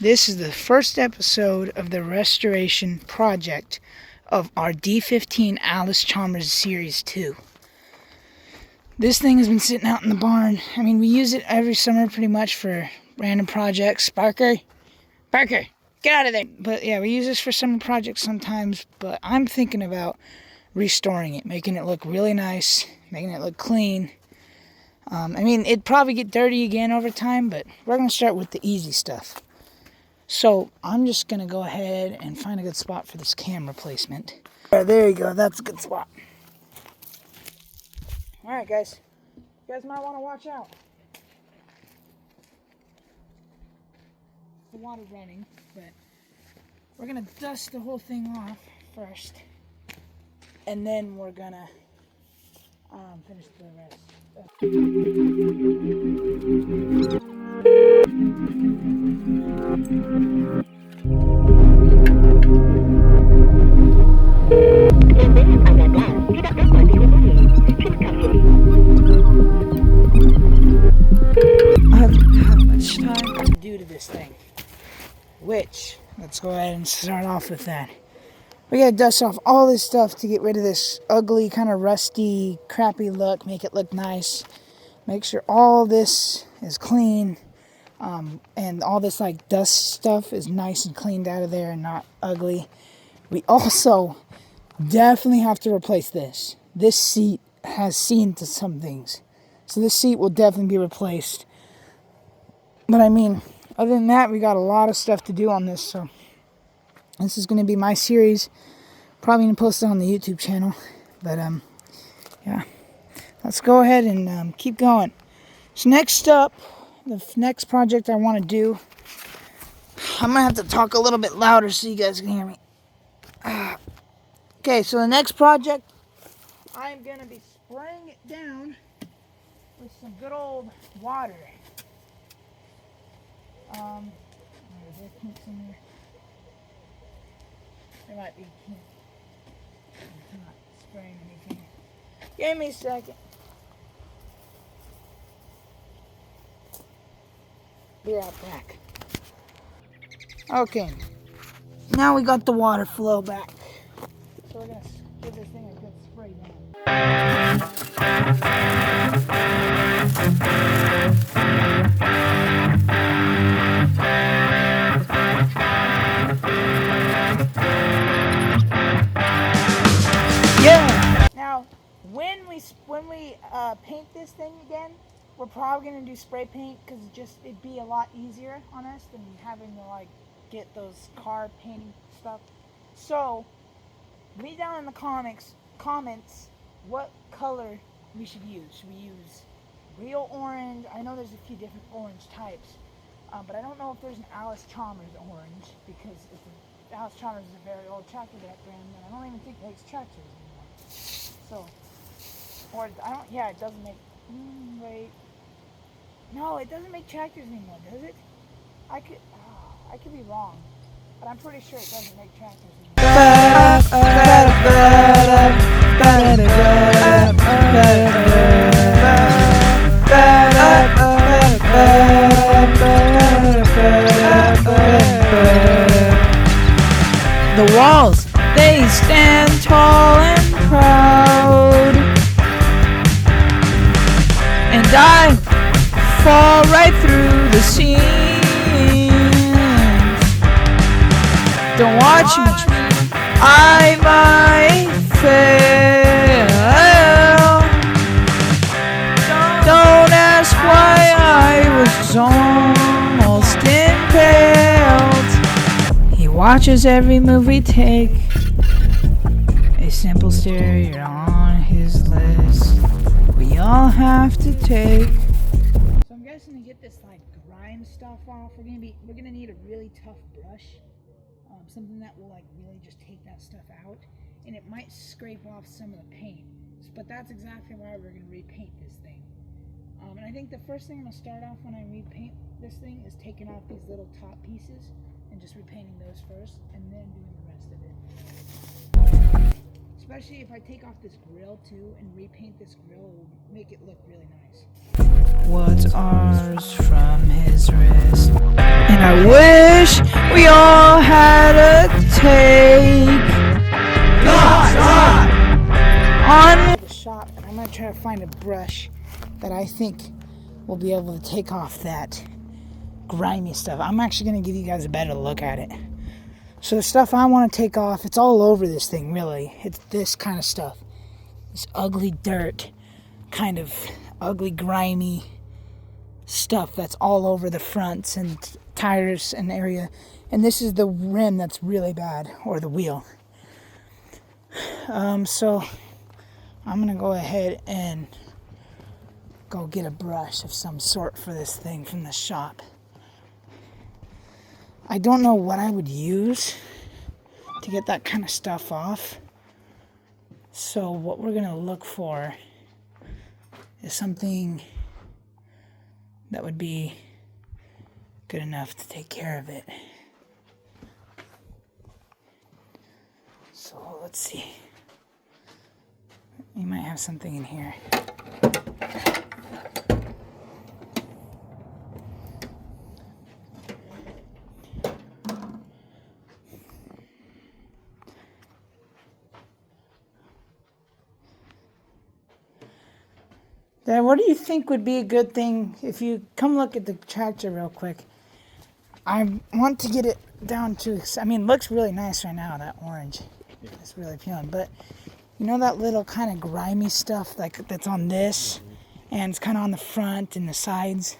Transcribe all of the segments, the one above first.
This is the first episode of the restoration project of our D15 Allis Chalmers Series 2. This thing has been sitting out in the barn. I mean, we use it every summer pretty much for random projects. Parker, get out of there. But yeah, we use this for summer projects sometimes, but I'm thinking about restoring it, making it look really nice, making it look clean. I mean, it'd probably get dirty again over time, but we're going to start with the easy stuff. So I'm just going to go ahead and find a good spot for this camera placement. There you go. That's a good spot. Alright, guys. You guys might want to watch out. The water's running, but we're going to dust the whole thing off first. And then we're going to finish the rest. I don't have much time to do to this thing. Which, let's go ahead and start off with that. We gotta dust off all this stuff to get rid of this ugly, kind of rusty, crappy look, make it look nice. Make sure all this is clean, and all this like dust stuff is nice and cleaned out of there and not ugly. We also definitely have to replace this. This seat has seen to some things. So this seat will definitely be replaced. But I mean, other than that, we got a lot of stuff to do on this, so this is going to be my series. Probably going to post it on the YouTube channel. But, yeah. Let's go ahead and keep going. So next up, the next project I want to do, I'm going to have to talk a little bit louder so you guys can hear me. Okay, so the next project, I'm going to be spraying it down with some good old water. There's kinks in there. There might be kinks. I'm not spraying anything. Give me a second. Be right back. Okay. Now we got the water flow back. So we're going to give this thing a good spray down. Yeah. Now, when we paint this thing again, we're probably gonna do spray paint because it'd be a lot easier on us than having to like get those car painting stuff. So, leave down in the comments what color we should use. Should we use real orange? I know there's a few different orange types, but I don't know if there's an Allis Chalmers orange because Allis Chalmers is a very old tractor brand, and I don't even think it makes tractors anymore. So, or I don't. Yeah, it doesn't make. Wait. No, it doesn't make tractors anymore, does it? I could be wrong, but I'm pretty sure it doesn't make tractors anymore. The walls, they stand tall and proud, and I fall right through the seams. Don't watch me, I might fail. Don't ask why I was almost impaled. He watches every move we take, a simple stare, you're on his list. We all have to take. So I'm guessing to get this like grime stuff off, we're gonna need a really tough brush, something that will like really just take that stuff out, and it might scrape off some of the paint. But that's exactly why we're gonna repaint this thing. And I think the first thing I'm gonna start off when I repaint this thing is taking off these little top pieces and just repainting those first, and then doing the rest of it. Especially if I take off this grill too and repaint this grill, it will make it look really nice. What's ours from his wrist? And I will wish we all had a take on the shop, and I'm going to try to find a brush that I think will be able to take off that grimy stuff. I'm actually going to give you guys a better look at it. So the stuff I want to take off, it's all over this thing, really. It's this kind of stuff. This ugly dirt, kind of ugly, grimy stuff that's all over the fronts and tires and area. And this is the rim that's really bad, or the wheel. So I'm going to go ahead and go get a brush of some sort for this thing from the shop. I don't know what I would use to get that kind of stuff off. So what we're going to look for is something that would be good enough to take care of it. So let's see. You might have something in here. Dad, what do you think would be a good thing if you come look at the tractor real quick? I want to get it down to, I mean, it looks really nice right now, that orange. Yeah. It's really appealing. But you know that little kind of grimy stuff like that's on this, and it's kind of on the front and the sides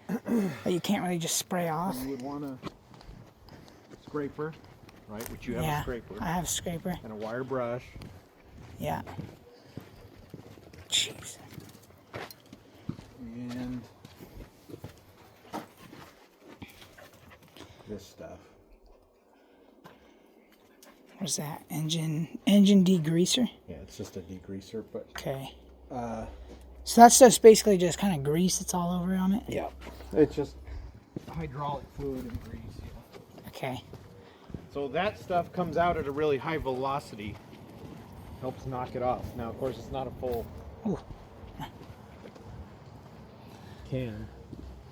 that you can't really just spray off? You would want a scraper, right? Which you have a scraper. I have a scraper. And a wire brush. Yeah. Jeez. And this stuff. What's that? Engine degreaser? Yeah, it's just a degreaser, but okay. So that stuff's basically just kind of grease that's all over on it? Yeah. It's just hydraulic fluid and grease. Yeah. Okay. So that stuff comes out at a really high velocity. Helps knock it off. Now, of course, it's not a full can,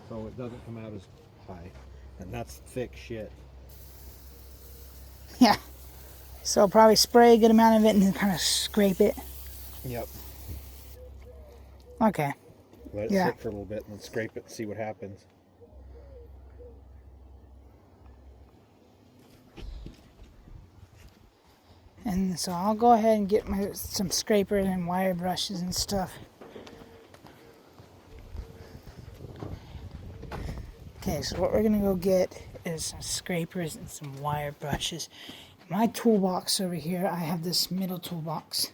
so it doesn't come out as high. And that's thick shit. Yeah. So probably spray a good amount of it and then kind of scrape it. Yep. Okay. Let it sit for a little bit and then scrape it and see what happens. And so I'll go ahead and get some scrapers and wire brushes and stuff. Okay, so what we're going to go get is some scrapers and some wire brushes. In my toolbox over here, I have this middle toolbox.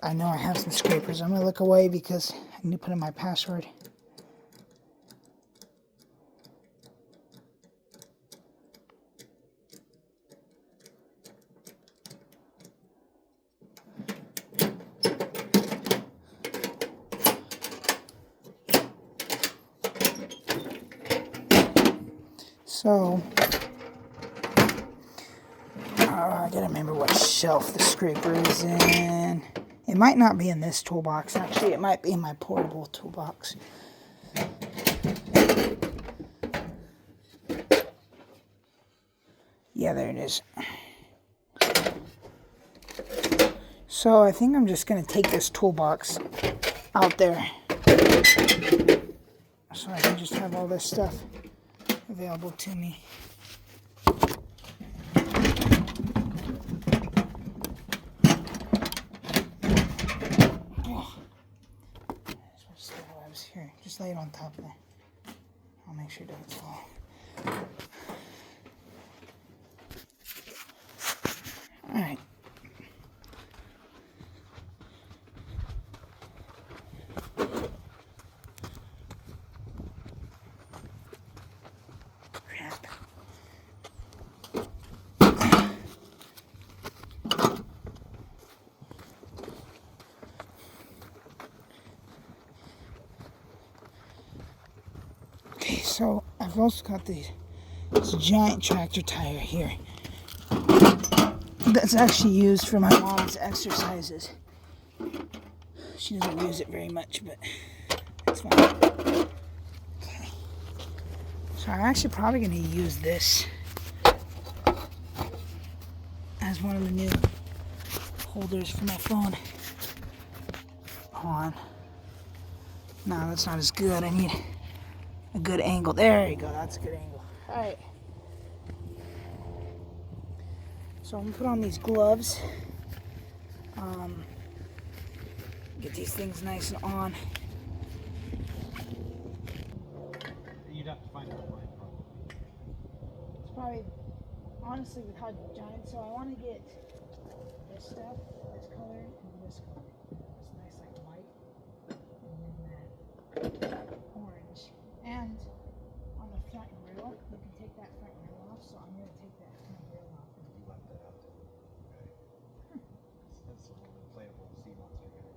I know I have some scrapers. I'm going to look away because I need to put in my password. So, I gotta remember what shelf the scraper is in. It might not be in this toolbox, actually. It might be in my portable toolbox. Yeah, there it is. So, I think I'm just gonna take this toolbox out there so I can just have all this stuff available to me. Here, just lay it on top of there. I'll make sure it doesn't fall. Alright. Crap. So I've also got this giant tractor tire here that's actually used for my mom's exercises. She doesn't use it very much, but it's fine. Okay. So So I'm actually probably going to use this as one of the new holders for my phone. Hold on. No, that's not as good. I need a good angle. There you go. That's a good angle. All right. So I'm going to put on these gloves. Get these things nice and on. You'd have to find out line probably. It's probably, honestly, with how giant. So I want to get this stuff, this color, and this color. This nice like white, and then that orange. And on the front grill, you can take that front grill off. So I'm gonna take that front grill off. You left that out there. Okay. That's a little inflatable sea monster guy.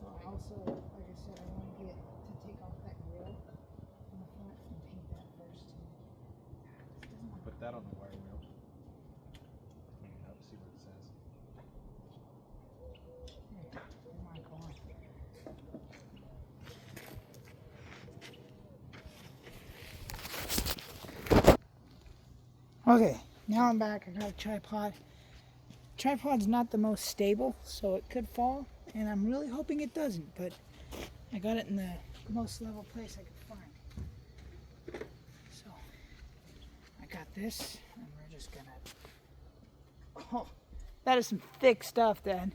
So I also, like I said, I want to get to take off that grill in the front and paint that first. Put that on the wire wheel. Hang it up, see what it says. Okay, now I'm back. I got a tripod. Tripod's not the most stable, so it could fall, and I'm really hoping it doesn't, but I got it in the most level place I could find. So I got this, and we're just gonna... Oh, that is some thick stuff, Dad.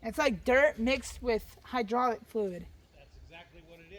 It's like dirt mixed with hydraulic fluid. That's exactly what it is.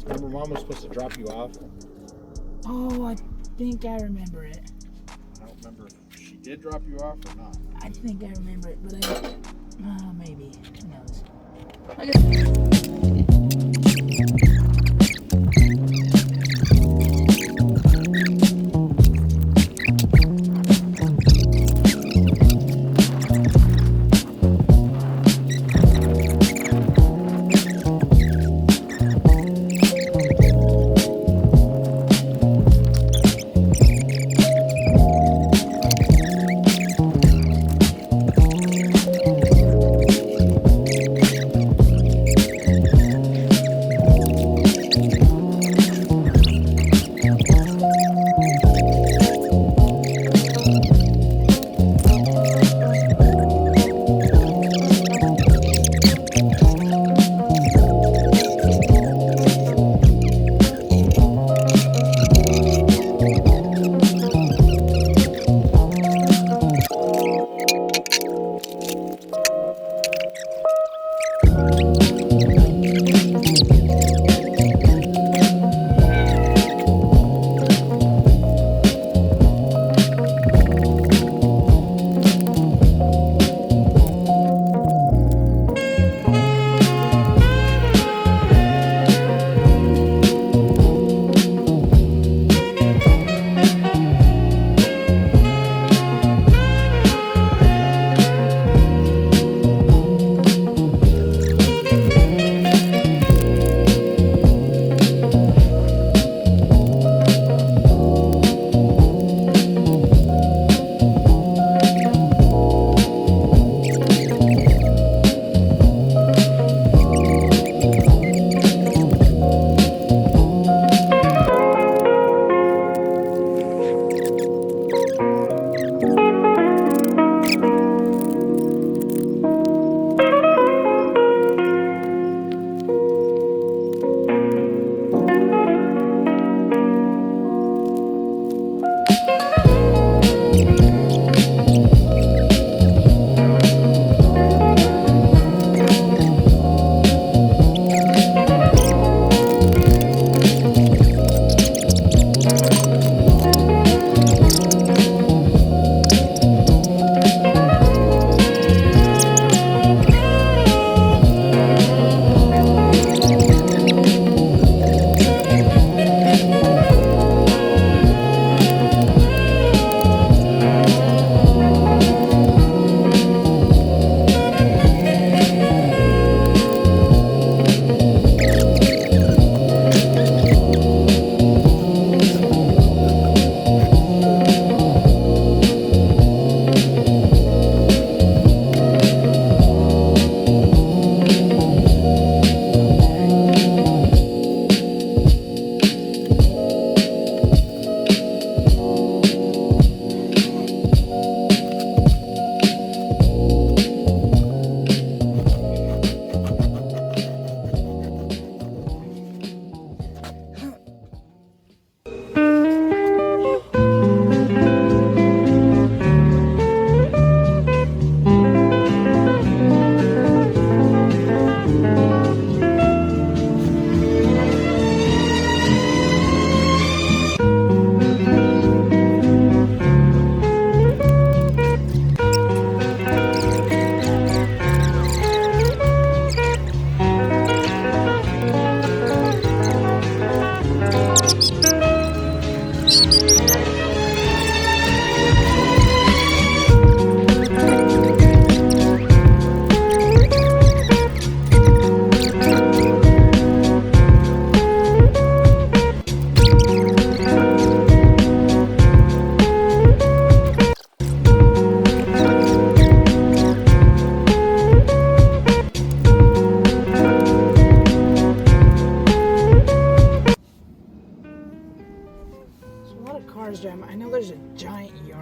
Remember Mom was supposed to drop you off? Oh, I think I remember it. I don't remember if she did drop you off or not. I think I remember it, but maybe. Who knows? I guess.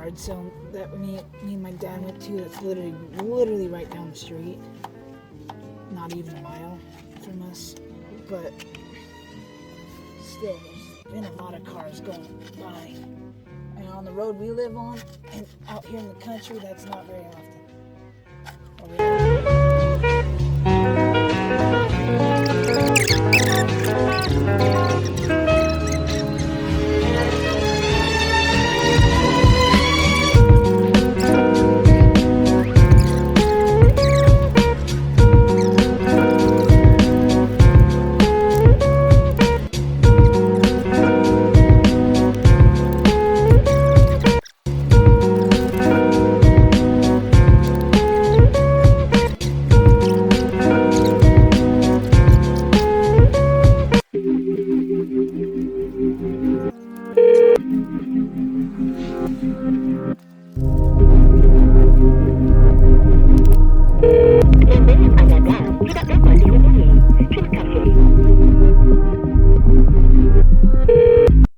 yard sale that me and my dad went to. That's literally right down the street. Not even a mile from us. But still, there's been a lot of cars going by. And on the road we live on, and out here in the country, that's not very often.